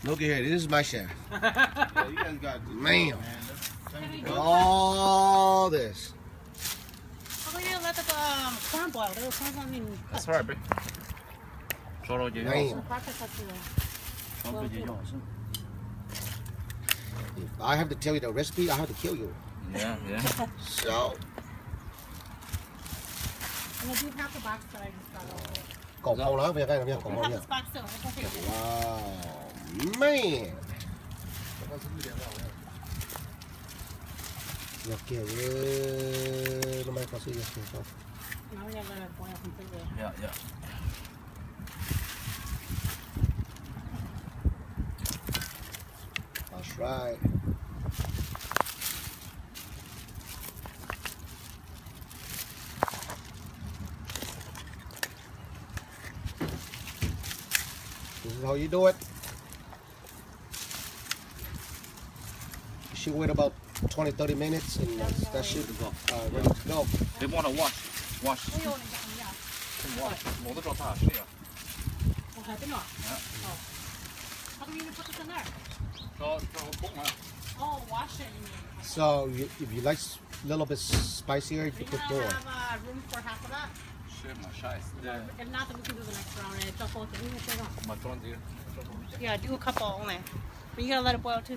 Look at here. This is my chef. Yeah, you guys got Man. All this. How do you let the corn boil? The corn's not even. That's right, babe. 저러 이제 Man. If I have to tell you the recipe, I have to kill you. Yeah, yeah. So. And I do have the box that I just got over. Cậu không nói về cái này, cậu I nói have nhá. this box still. It's okay. Wow, man. Nhập kia với nó may có sự gì không? Now we gotta let it boil completely. Yeah, yeah. That's right. This is how you do it. You should wait about 20-30 minutes and that should ready to go. They want to wash. Wash. We only got them, yeah. wash. 我的状态是呀。 Oh, have they not? Yeah. Oh. How come you didn't put this in there? 就崩了。 Oh, wash it, you mean? So if you like a little bit spicier, you Are you can put gonna more. have room for half of that? 是嘛，scheiße. If not, then we can do the next round and chop both of them. ما装这个。 Yeah, do a couple only. But you gotta let it boil too.